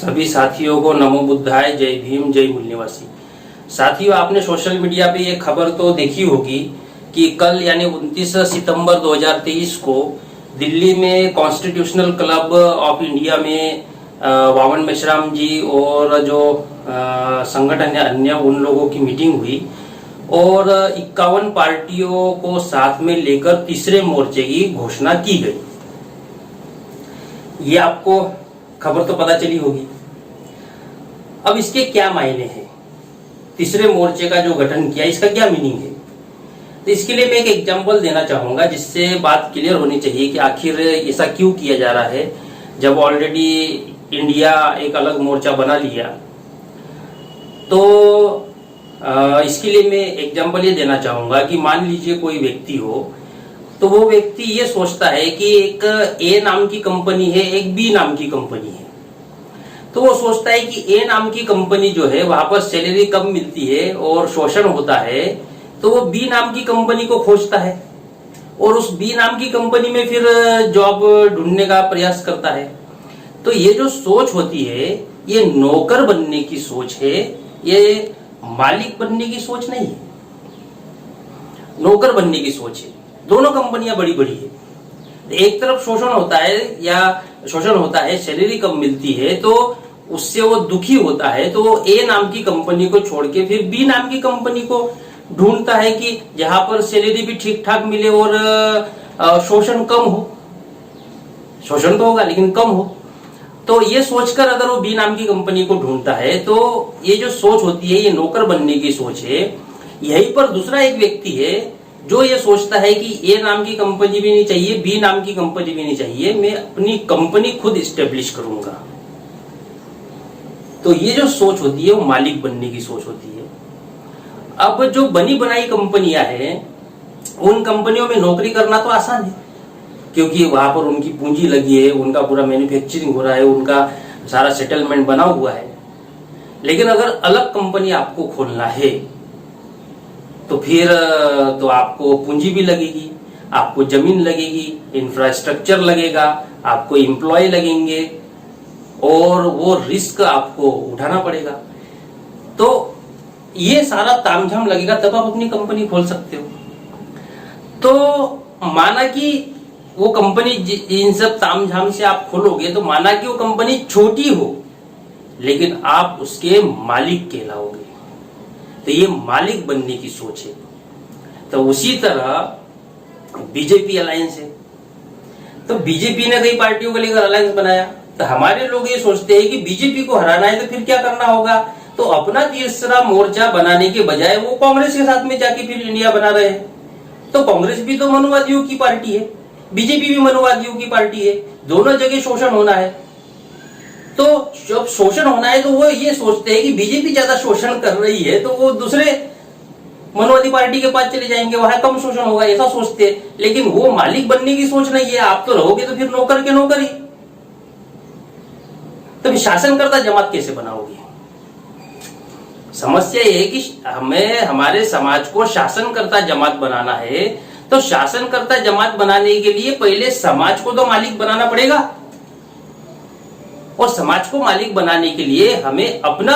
सभी साथियों को नमो बुद्धाय, जय भीम, जय मूल निवासी। साथियों, आपने सोशल मीडिया पे ये खबर तो देखी होगी कि कल यानी 29 सितंबर 2023 को दिल्ली में कॉन्स्टिट्यूशनल क्लब ऑफ इंडिया में वामन मेश्राम जी और जो संगठन है अन्य उन लोगों की मीटिंग हुई और 51 पार्टियों को साथ में लेकर तीसरे मोर्चे की घोषणा की गई। ये आपको खबर तो पता चली होगी। अब इसके क्या मायने हैं, तीसरे मोर्चे का जो गठन किया इसका क्या मीनिंग है, तो इसके लिए मैं एक एग्जांपल देना चाहूंगा जिससे बात क्लियर होनी चाहिए कि आखिर ऐसा क्यों किया जा रहा है जब ऑलरेडी इंडिया एक अलग मोर्चा बना लिया। तो इसके लिए मैं एग्जांपल ये देना चाहूंगा कि मान लीजिए कोई व्यक्ति हो, तो वो व्यक्ति ये सोचता है कि एक ए नाम की कंपनी है, एक बी नाम की कंपनी है। तो वो सोचता है कि ए नाम की कंपनी जो है वहां पर सैलरी कम मिलती है और शोषण होता है, तो वो बी नाम की कंपनी को खोजता है और उस बी नाम की कंपनी में फिर जॉब ढूंढने का प्रयास करता है। तो ये जो सोच होती है ये नौकर बनने की सोच है, ये मालिक बनने की सोच नहीं है, नौकर बनने की सोच है। दोनों कंपनियां बड़ी बड़ी है, एक तरफ शोषण होता है या शोषण होता है, सैलरी कम मिलती है तो उससे वो दुखी होता है, तो वो ए नाम की कंपनी को छोड़ के फिर बी नाम की कंपनी को ढूंढता है कि जहां पर सैलरी भी ठीक ठाक मिले और शोषण कम हो। शोषण तो होगा लेकिन कम हो। तो ये सोचकर अगर वो बी नाम की कंपनी को ढूंढता है तो ये जो सोच होती है ये नौकर बनने की सोच है। यहीं पर दूसरा एक व्यक्ति है जो ये सोचता है कि ए नाम की कंपनी भी नहीं चाहिए, बी नाम की कंपनी भी नहीं चाहिए, मैं अपनी कंपनी खुद स्टेब्लिश करूंगा। तो ये जो सोच होती है वो मालिक बनने की सोच होती है। अब जो बनी बनाई कंपनियां हैं उन कंपनियों में नौकरी करना तो आसान है क्योंकि वहां पर उनकी पूंजी लगी है, उनका पूरा मैन्युफैक्चरिंग हो रहा है, उनका सारा सेटलमेंट बना हुआ है। लेकिन अगर अलग कंपनी आपको खोलना है तो फिर तो आपको पूंजी भी लगेगी, आपको जमीन लगेगी, इंफ्रास्ट्रक्चर लगेगा, आपको एम्प्लॉय लगेंगे और वो रिस्क आपको उठाना पड़ेगा। तो ये सारा तामझाम लगेगा तब आप अपनी कंपनी खोल सकते हो। तो माना कि वो कंपनी इन सब तामझाम से आप खोलोगे तो माना कि वो कंपनी छोटी हो लेकिन आप उसके मालिक कहलाओगे। तो ये मालिक बनने की सोच है। तो उसी तरह बीजेपी अलायंस है। तो बीजेपी ने कई पार्टियों को लेकर अलायंस बनाया। तो हमारे लोग ये सोचते हैं कि बीजेपी को हराना है तो फिर क्या करना होगा, तो अपना तीसरा मोर्चा बनाने के बजाय वो कांग्रेस के साथ में जाके फिर इंडिया बना रहे हैं। तो कांग्रेस भी तो मनुवादियों की पार्टी है, बीजेपी भी मनुवादियों की पार्टी है, दोनों जगह शोषण होना है। तो जब शोषण होना है तो वो ये सोचते हैं कि बीजेपी ज्यादा शोषण कर रही है तो वो दूसरे मनुवादी पार्टी के पास चले जाएंगे, वहां कम शोषण होगा, ऐसा सोचते हैं। लेकिन वो मालिक बनने की सोच नहीं है। आप तो रहोगे तो फिर नौकर के नौकर ही। तो शासनकर्ता जमात कैसे बनाओगे? समस्या ये है कि हमें हमारे समाज को शासनकर्ता जमात बनाना है। तो शासनकर्ता जमात बनाने के लिए पहले समाज को तो मालिक बनाना पड़ेगा और समाज को मालिक बनाने के लिए हमें अपना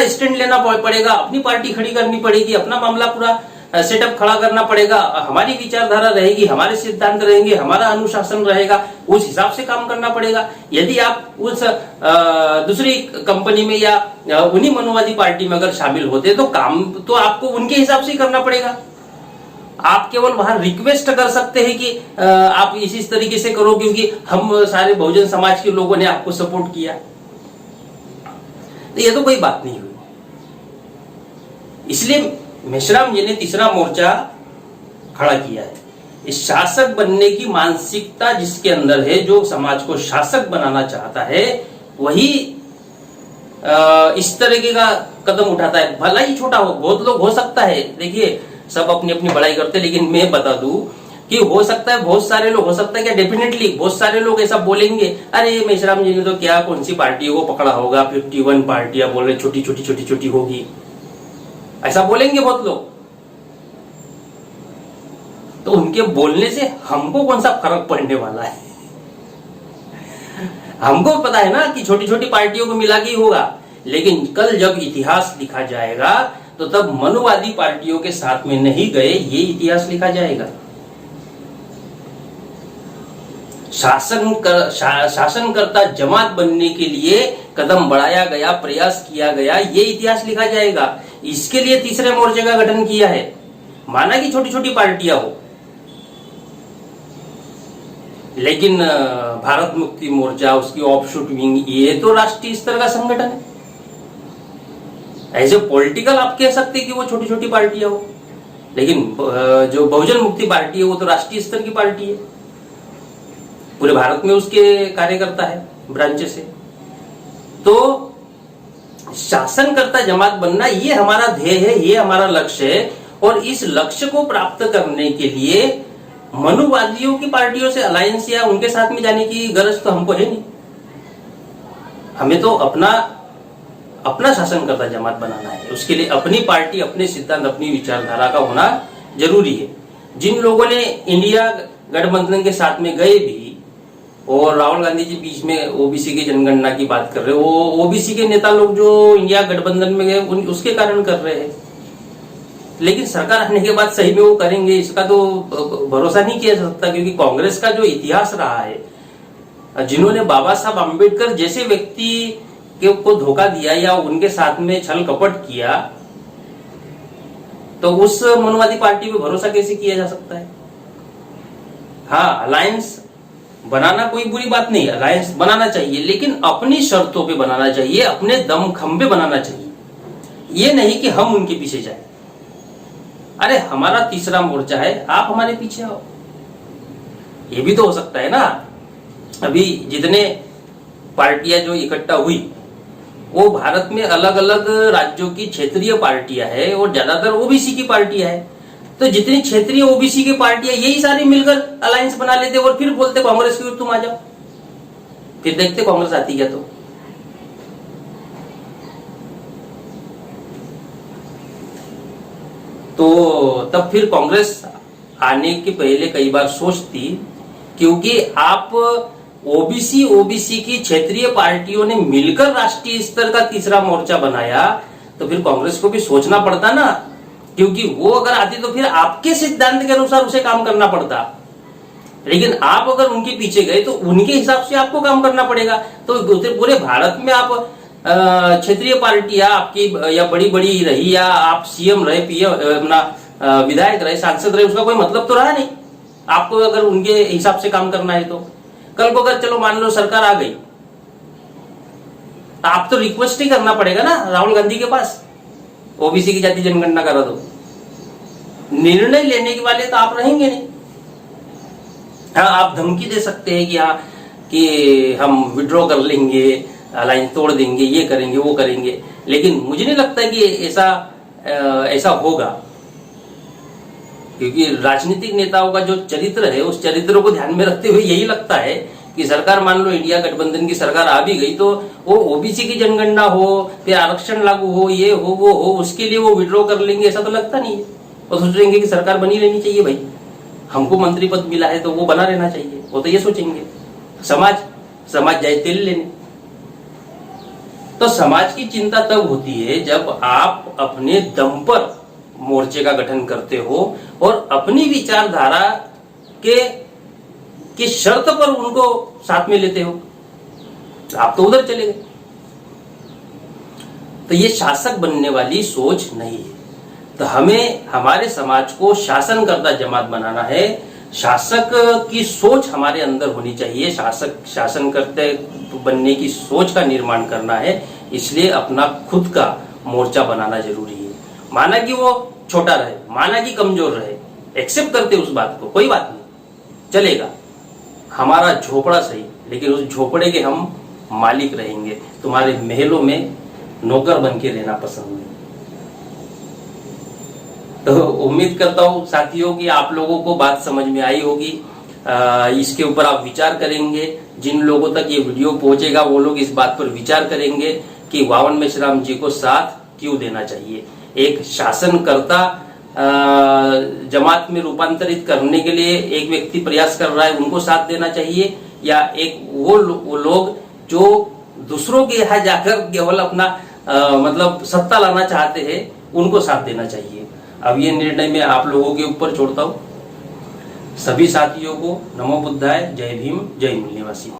स्टैंड लेना पड़ेगा, अपनी पार्टी खड़ी करनी पड़ेगी, अपना मामला पूरा सेटअप खड़ा करना पड़ेगा। हमारी विचारधारा रहेगी, हमारे सिद्धांत रहेंगे, हमारा अनुशासन रहेगा, उस हिसाब से काम करना पड़ेगा। यदि आप उस दूसरी कंपनी में या उन्हीं मनुवादी पार्टी में अगर शामिल होते तो काम तो आपको उनके हिसाब से ही करना पड़ेगा। आप केवल वहां रिक्वेस्ट कर सकते हैं कि आप इस तरीके से करो क्योंकि हम सारे बहुजन समाज के लोगों ने आपको सपोर्ट किया। तो ये तो कोई बात नहीं हुई। इसलिए मेश्राम जी ने तीसरा मोर्चा खड़ा किया है। इस शासक बनने की मानसिकता जिसके अंदर है, जो समाज को शासक बनाना चाहता है, वही इस तरीके का कदम उठाता है। भला ही छोटा हो, बहुत लोग हो सकता है, देखिए सब अपनी अपनी बड़ाई करते, लेकिन मैं बता दूं कि हो सकता है बहुत सारे लोग, हो सकता है क्या डेफिनेटली बहुत सारे लोग ऐसा बोलेंगे, अरे मेश्राम जी ने तो क्या कौन सी पार्टी को पकड़ा होगा, 51 पार्टियां बोल रहे छोटी छोटी होगी, ऐसा बोलेंगे बहुत लोग। तो उनके बोलने से हमको कौन सा फर्क पड़ने वाला है? हमको पता है ना कि छोटी छोटी पार्टियों को मिला के ही होगा, लेकिन कल जब इतिहास लिखा जाएगा तो तब मनुवादी पार्टियों के साथ में नहीं गए, ये इतिहास लिखा जाएगा। शासनकर्ता जमात बनने के लिए कदम बढ़ाया गया, प्रयास किया गया, ये इतिहास लिखा जाएगा। इसके लिए तीसरे मोर्चे का गठन किया है। माना कि छोटी छोटी पार्टियां हो, लेकिन भारत मुक्ति मोर्चा, उसकी ऑफशूट विंग, ये तो राष्ट्रीय स्तर का संगठन है। ऐसे पॉलिटिकल आप कह सकते कि वो छोटी छोटी पार्टियां हो, लेकिन जो बहुजन मुक्ति पार्टी है वो तो राष्ट्रीय स्तर की पार्टी है, पूरे भारत में उसके कार्यकर्ता है ब्रांचेस है। तो शासनकर्ता जमात बनना ये हमारा ध्येय है, ये हमारा लक्ष्य है, और इस लक्ष्य को प्राप्त करने के लिए मनुवादियों की पार्टियों से अलायंस या उनके साथ में जाने की गरज तो हमको है नहीं। हमें तो अपना शासनकर्ता जमात बनाना है। उसके लिए अपनी पार्टी, अपने सिद्धांत, अपनी विचारधारा का होना जरूरी है। जिन लोगों ने इंडिया गठबंधन के साथ में गए भी, और राहुल गांधी जी बीच में ओबीसी की जनगणना की बात कर रहे हो, वो ओबीसी के नेता लोग जो इंडिया गठबंधन में गए उसके कारण कर रहे हैं, लेकिन सरकार आने के बाद सही में वो करेंगे इसका तो भरोसा नहीं किया जा सकता। क्योंकि कांग्रेस का जो इतिहास रहा है, जिन्होंने बाबा साहब आम्बेडकर जैसे व्यक्ति को धोखा दिया या उनके साथ में छल कपट किया, तो उस मनुवादी पार्टी पे भरोसा कैसे किया जा सकता है। हाँ, अलायंस बनाना कोई बुरी बात नहीं, अलायंस बनाना चाहिए, लेकिन अपनी शर्तों पे बनाना चाहिए, अपने दमखम पे बनाना चाहिए। ये नहीं कि हम उनके पीछे जाए। अरे हमारा तीसरा मोर्चा है, आप हमारे पीछे आओ, ये भी तो हो सकता है ना। अभी जितने पार्टियां जो इकट्ठा हुई वो भारत में अलग अलग राज्यों की क्षेत्रीय पार्टियां है, और ज्यादातर ओबीसी की पार्टियां है। तो जितनी क्षेत्रीय ओबीसी की पार्टियां, यही सारी मिलकर अलायंस बना लेते और फिर बोलते कांग्रेस की तुम आ जाओ, फिर देखते कांग्रेस आती क्या। तो तब फिर कांग्रेस आने के पहले कई बार सोचती, क्योंकि आप ओबीसी की क्षेत्रीय पार्टियों ने मिलकर राष्ट्रीय स्तर का तीसरा मोर्चा बनाया, तो फिर कांग्रेस को भी सोचना पड़ता ना, क्योंकि वो अगर आती तो फिर आपके सिद्धांत के अनुसार उसे काम करना पड़ता। लेकिन आप अगर उनके पीछे गए तो उनके हिसाब से आपको काम करना पड़ेगा। तो पूरे भारत में आप क्षेत्रीय पार्टियां आपकी या बड़ी बड़ी रही, या आप सीएम रहे, पीएम अपना विधायक रहे, सांसद रहे, उसका कोई मतलब तो रहा नहीं। आपको अगर उनके हिसाब से काम करना है तो कल को अगर चलो मान लो सरकार आ गई, तो आप तो रिक्वेस्ट ही करना पड़ेगा ना राहुल गांधी के पास, ओबीसी की जाति जनगणना करा दो। निर्णय लेने के वाले तो आप रहेंगे नहीं। हाँ, आप धमकी दे सकते हैं कि हाँ कि हम विड्रॉ कर लेंगे, अलायंस तोड़ देंगे, ये करेंगे वो करेंगे, लेकिन मुझे नहीं लगता कि ऐसा होगा। क्योंकि राजनीतिक नेताओं का जो चरित्र है, उस चरित्र को ध्यान में रखते हुए यही लगता है कि सरकार, मान लो इंडिया गठबंधन की सरकार आ भी गई, तो वो ओबीसी की जनगणना हो, फिर आरक्षण लागू हो, ये हो वो हो, उसके लिए वो विड्रॉ कर लेंगे, ऐसा तो लगता नहीं है। वो सोचेंगे कि सरकार बनी रहनी चाहिए, भाई हमको मंत्री पद मिला है तो वो बना रहना चाहिए, वो तो ये सोचेंगे। समाज जाए तेल लेने। तो समाज की चिंता तब होती है जब आप अपने दम पर मोर्चे का गठन करते हो और अपनी विचारधारा के शर्त पर उनको साथ में लेते हो। आप तो उधर चले गए। तो ये शासक बनने वाली सोच नहीं है। तो हमें हमारे समाज को शासनकर्ता जमात बनाना है। शासक की सोच हमारे अंदर होनी चाहिए। शासनकर्ता बनने की सोच का निर्माण करना है। इसलिए अपना खुद का मोर्चा बनाना जरूरी है। माना कि वो छोटा रहे, माना कि कमजोर रहे, एक्सेप्ट करते उस बात को, कोई बात नहीं, चलेगा। हमारा झोपड़ा सही, लेकिन उस झोपड़े के हम मालिक रहेंगे। तुम्हारे महलों में नौकर बन के रहना पसंद है। तो उम्मीद करता हूं साथियों कि आप लोगों को बात समझ में आई होगी। इसके ऊपर आप विचार करेंगे। जिन लोगों तक ये वीडियो पहुंचेगा वो लोग इस बात पर विचार करेंगे कि वावन मेश्राम जी को साथ क्यों देना चाहिए। एक शासनकर्ता जमात में रूपांतरित करने के लिए एक व्यक्ति प्रयास कर रहा है, उनको साथ देना चाहिए, या एक वो लोग जो दूसरों के यहाँ जाकर केवल अपना मतलब सत्ता लाना चाहते हैं, उनको साथ देना चाहिए। अब ये निर्णय मैं आप लोगों के ऊपर छोड़ता हूँ। सभी साथियों को नमो बुद्धाय, जय भीम, जय मूल निवासी।